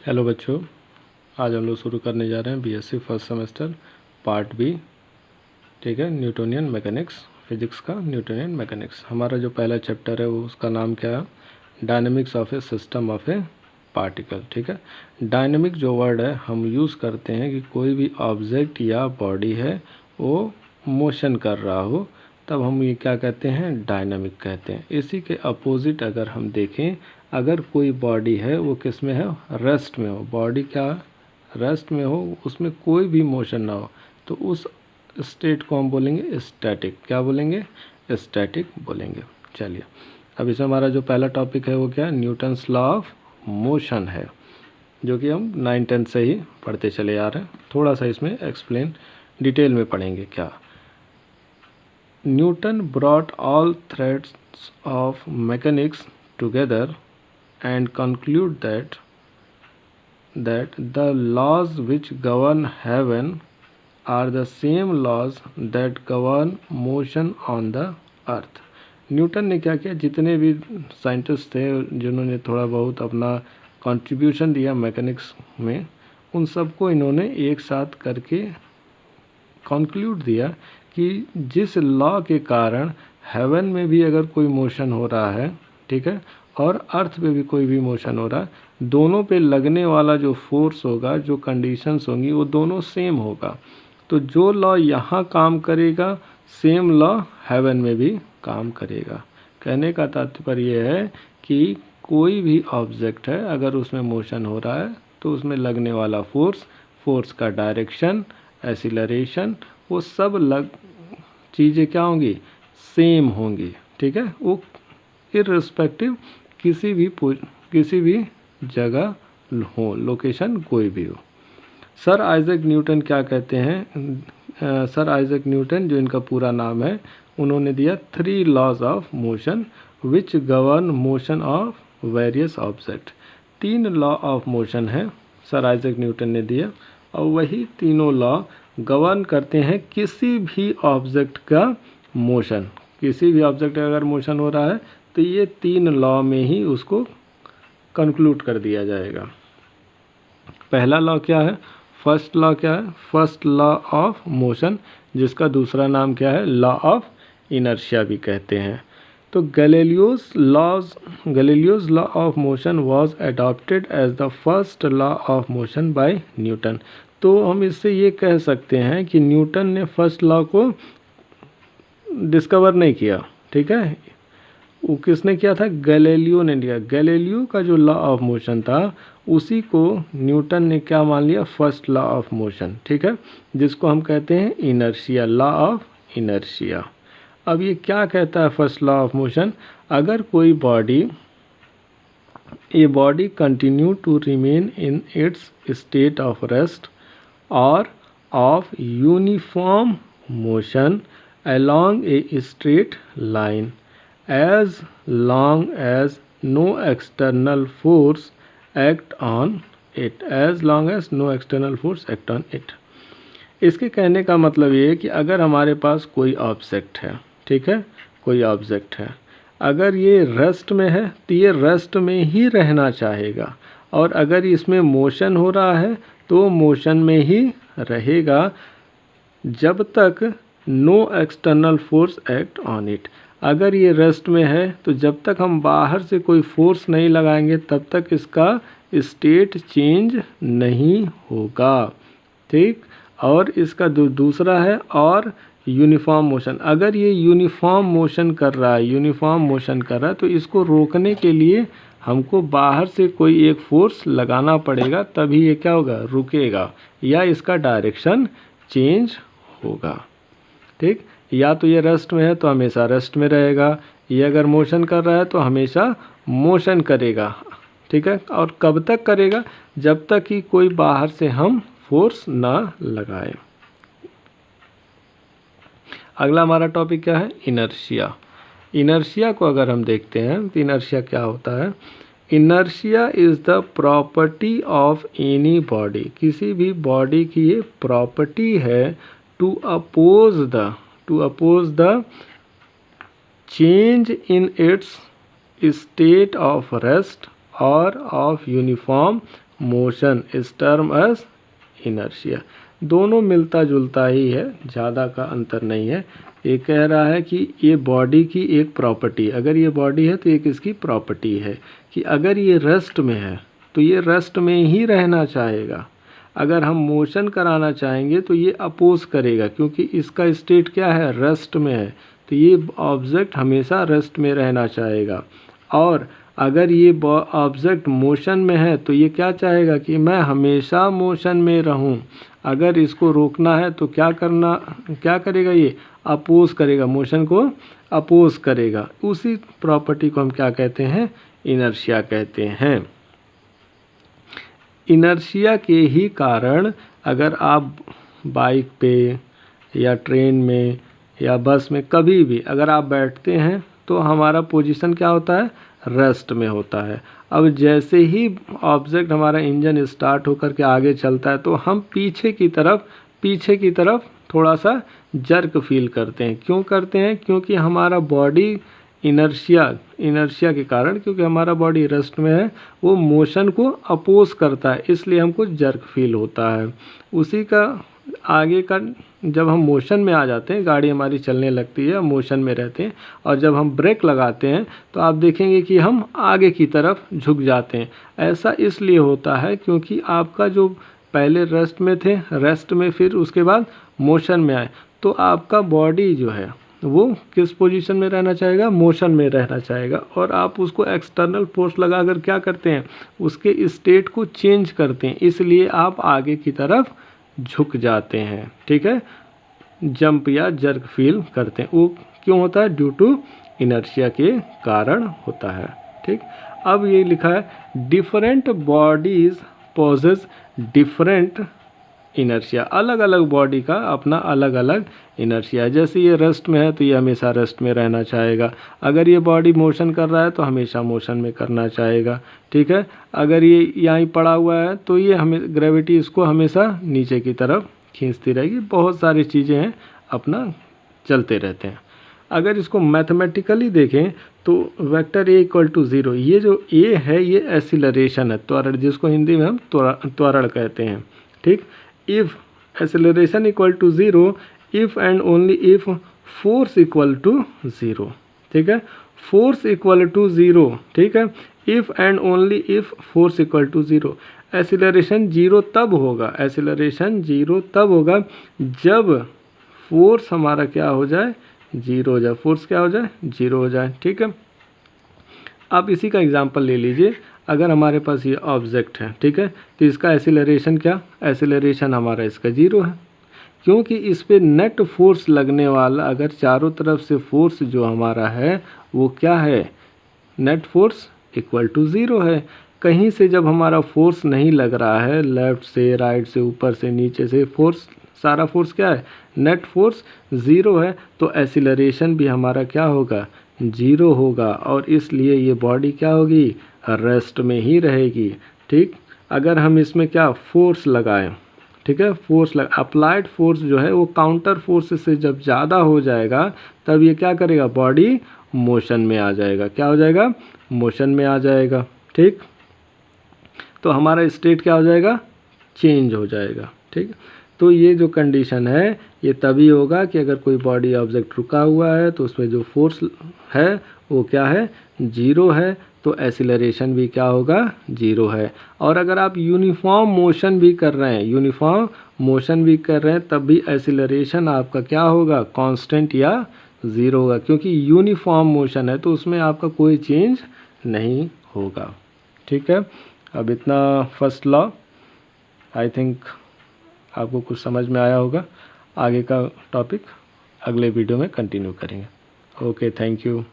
Hello बच्चों, आज हम लोग शुरू करने जा रहे हैं BSc first semester part B. ठीक है, न्यूटोनियन मैकेनिक्स, फिजिक्स का न्यूटोनियन मैकेनिक्स। हमारा जो पहला चैप्टर है वो उसका नाम क्या है? Dynamics of A system of A particle. ठीक है, डायनेमिक जो वर्ड है हम यूज़ करते हैं कि कोई भी ऑब्जेक्ट या बॉडी है वो मोशन कर रहा हो, तब हम ये क्या कहते हैं? डायनामिक कहते हैं। इसी के अपोजिट अगर हम देखें, अगर कोई बॉडी है वो किस में है? रेस्ट में हो। बॉडी क्या रेस्ट में हो, उसमें कोई भी मोशन ना हो, तो उस स्टेट को हम बोलेंगे स्टैटिक। क्या बोलेंगे? स्टैटिक बोलेंगे। चलिए, अब इसमें हमारा जो पहला टॉपिक है वो क्या है? न्यूटन्स लॉ ऑफ मोशन है, जो कि हम 9-10 से ही पढ़ते चले आ रहे हैं। थोड़ा सा इसमें एक्सप्लेन डिटेल में पढ़ेंगे। क्या Newton brought all threads of mechanics together and conclude that the laws which govern heaven are the same laws that govern motion on the earth। Newton ने क्या किया? जितने भी साइंटिस्ट थे जिन्होंने थोड़ा बहुत अपना कंट्रीब्यूशन दिया मैकेनिक्स में, उन सबको इन्होंने एक साथ करके कंक्लूड दिया कि जिस लॉ के कारण हेवन में भी अगर कोई मोशन हो रहा है, ठीक है, और अर्थ पे भी कोई भी मोशन हो रहा है, दोनों पे लगने वाला जो फोर्स होगा, जो कंडीशंस होंगी, वो दोनों सेम होगा। तो जो लॉ यहाँ काम करेगा, सेम लॉ हेवन में भी काम करेगा। कहने का तात्पर्य है कि कोई भी ऑब्जेक्ट है, अगर उसमें मोशन हो रहा है तो उसमें लगने वाला फोर्स का डायरेक्शन, एक्सीलरेशन, वो सब चीज़ें क्या होंगी? सेम होंगी। ठीक है, वो इर्रिस्पेक्टिव किसी भी जगह हो, लोकेशन कोई भी हो। सर आइजैक न्यूटन क्या कहते हैं? सर आइजैक न्यूटन, जो इनका पूरा नाम है, उन्होंने दिया 3 laws of motion which govern motion of various object. 3 law of motion है सर आइजैक न्यूटन ने दिया, और वही तीनों लॉ गवर्न करते हैं किसी भी ऑब्जेक्ट का मोशन। किसी भी ऑब्जेक्ट का अगर मोशन हो रहा है तो ये 3 लॉ में ही उसको कंक्लूड कर दिया जाएगा। पहला लॉ क्या है? फर्स्ट लॉ क्या है? फर्स्ट लॉ ऑफ मोशन, जिसका दूसरा नाम क्या है? लॉ ऑफ इनर्शिया भी कहते हैं। तो Galileo's law of motion was adopted as the first law of motion by Newton. तो हम इससे ये कह सकते हैं कि न्यूटन ने फर्स्ट लॉ को डिस्कवर नहीं किया। ठीक है, वो किसने किया था? गैलीलियो ने किया। गैलीलियो का जो लॉ ऑफ मोशन था, उसी को न्यूटन ने क्या मान लिया? First law of motion. ठीक है, जिसको हम कहते हैं इनर्शिया, लॉ ऑफ इनर्शिया। अब ये क्या कहता है फर्स्ट लॉ ऑफ मोशन? अगर कोई body continue to remain in its state of rest or of uniform motion along a straight line as long as no external force act on it, इसके कहने का मतलब ये है कि अगर हमारे पास कोई ऑब्जेक्ट है, ठीक है, कोई ऑब्जेक्ट है, अगर ये रेस्ट में है तो ये रेस्ट में ही रहना चाहेगा, और अगर इसमें मोशन हो रहा है तो मोशन में ही रहेगा जब तक no external force act on it. अगर ये रेस्ट में है तो जब तक हम बाहर से कोई फोर्स नहीं लगाएंगे तब तक इसका स्टेट चेंज नहीं होगा। ठीक, और इसका दूसरा है और यूनिफॉर्म मोशन। अगर ये यूनिफॉर्म मोशन कर रहा है तो इसको रोकने के लिए हमको बाहर से कोई एक फोर्स लगाना पड़ेगा, तभी ये क्या होगा? रुकेगा, या इसका डायरेक्शन चेंज होगा। ठीक, या तो ये रेस्ट में है तो हमेशा रेस्ट में रहेगा, ये अगर मोशन कर रहा है तो हमेशा मोशन करेगा। ठीक है, और कब तक करेगा? जब तक कि कोई बाहर से हम फोर्स ना लगाए। अगला हमारा टॉपिक क्या है? इनर्शिया। इनर्शिया को अगर हम देखते हैं तो इनर्शिया क्या होता है? Inertia is the property of any body. किसी भी बॉडी की ये प्रॉपर्टी है to oppose the change in its state of rest और of uniform motion is term as inertia. दोनों मिलता जुलता ही है, ज़्यादा का अंतर नहीं है। ये कह रहा है कि ये बॉडी की एक प्रॉपर्टी, अगर ये बॉडी है तो एक इसकी प्रॉपर्टी है कि अगर ये रेस्ट में है तो ये रेस्ट में ही रहना चाहेगा। अगर हम मोशन कराना चाहेंगे तो ये अपोज करेगा, क्योंकि इसका स्टेट क्या है, रेस्ट में है, तो ये ऑब्जेक्ट हमेशा रेस्ट में रहना चाहेगा। और अगर ये ऑब्जेक्ट मोशन में है तो ये क्या चाहेगा कि मैं हमेशा मोशन में रहूं। अगर इसको रोकना है तो क्या करेगा, ये अपोज करेगा, मोशन को अपोज करेगा। उसी प्रॉपर्टी को हम क्या कहते हैं, इनर्शिया कहते हैं। इनर्शिया के ही कारण अगर आप बाइक पे या ट्रेन में या बस में कभी भी अगर आप बैठते हैं तो हमारा पोजीशन क्या होता है, रेस्ट में होता है। अब जैसे ही ऑब्जेक्ट हमारा इंजन स्टार्ट होकर के आगे चलता है तो हम पीछे की तरफ थोड़ा सा जर्क फील करते हैं। क्यों करते हैं, क्योंकि हमारा बॉडी इनर्शिया के कारण, क्योंकि हमारा बॉडी रेस्ट में है, वो मोशन को अपोज करता है, इसलिए हमको जर्क फील होता है। उसी का आगे का, जब हम मोशन में आ जाते हैं, गाड़ी हमारी चलने लगती है, मोशन में रहते हैं, और जब हम ब्रेक लगाते हैं तो आप देखेंगे कि हम आगे की तरफ झुक जाते हैं। ऐसा इसलिए होता है क्योंकि आपका जो पहले रेस्ट में थे, रेस्ट में फिर उसके बाद मोशन में आए, तो आपका बॉडी जो है वो किस पोजीशन में रहना चाहेगा, मोशन में रहना चाहेगा। और आप उसको एक्सटर्नल फोर्स लगाकर क्या करते हैं, उसके स्टेट को चेंज करते हैं, इसलिए आप आगे की तरफ झुक जाते हैं। ठीक है, जंप या जर्क फील करते हैं, वो क्यों होता है, ड्यू टू इनर्शिया के कारण होता है। ठीक, अब ये लिखा है different bodies possess different inertia. अलग अलग बॉडी का अपना अलग अलग इनर्शिया है। जैसे ये रेस्ट में है तो ये हमेशा रेस्ट में रहना चाहेगा। अगर ये बॉडी मोशन कर रहा है तो हमेशा मोशन में करना चाहेगा। ठीक है, अगर ये यहाँ पड़ा हुआ है तो ये हमें ग्रेविटी इसको हमेशा नीचे की तरफ खींचती रहेगी। बहुत सारी चीज़ें हैं, अपना चलते रहते हैं। अगर इसको मैथमेटिकली देखें तो वेक्टर ए इक्वल टू 0, ये जो ए है ये एक्सीलरेशन है, त्वरण, जिसको हिंदी में हम त्वरण कहते हैं। ठीक, if acceleration equal to 0 if and only if force equal to 0। ठीक है, फोर्स इक्वल टू 0। ठीक है, if and only if force equal to 0। Acceleration 0 तब होगा, एक्सेलरेशन 0 तब होगा जब फोर्स हमारा क्या हो जाए, 0 हो जाए। फोर्स क्या हो जाए, 0 हो जाए। ठीक है, आप इसी का एग्जांपल ले लीजिए। अगर हमारे पास ये ऑब्जेक्ट है, ठीक है, तो इसका एक्सीलरेशन क्या, एक्सीलरेशन हमारा इसका 0 है, क्योंकि इस पे नेट फोर्स लगने वाला, अगर चारों तरफ से फोर्स जो हमारा है वो क्या है, नेट फोर्स इक्वल टू 0 है। कहीं से जब हमारा फोर्स नहीं लग रहा है, लेफ़्ट से, राइट से, ऊपर से, नीचे से, फोर्स, सारा फोर्स क्या है, नेट फोर्स 0 है, तो एक्सीलरेशन भी हमारा क्या होगा, 0 होगा। और इसलिए ये बॉडी क्या होगी, रेस्ट में ही रहेगी। ठीक, अगर हम इसमें क्या फोर्स लगाएं, ठीक है, अप्लाइड फोर्स जो है वो काउंटर फोर्स से जब ज़्यादा हो जाएगा तब ये क्या करेगा, बॉडी मोशन में आ जाएगा। क्या हो जाएगा, मोशन में आ जाएगा। ठीक, तो हमारा स्टेट क्या हो जाएगा, चेंज हो जाएगा। ठीक, तो ये जो कंडीशन है ये तभी होगा कि अगर कोई बॉडी ऑब्जेक्ट रुका हुआ है तो उसमें जो फोर्स है वो क्या है, 0 है, तो एक्सीलरेशन भी क्या होगा, 0 है। और अगर आप यूनिफॉर्म मोशन भी कर रहे हैं, तब भी एक्सीलरेशन आपका क्या होगा, कांस्टेंट या 0 होगा, क्योंकि यूनिफॉर्म मोशन है तो उसमें आपका कोई चेंज नहीं होगा। ठीक है, अब इतना फर्स्ट लॉ, आई थिंक आपको कुछ समझ में आया होगा। आगे का टॉपिक अगले वीडियो में कंटिन्यू करेंगे। Okay, thank you.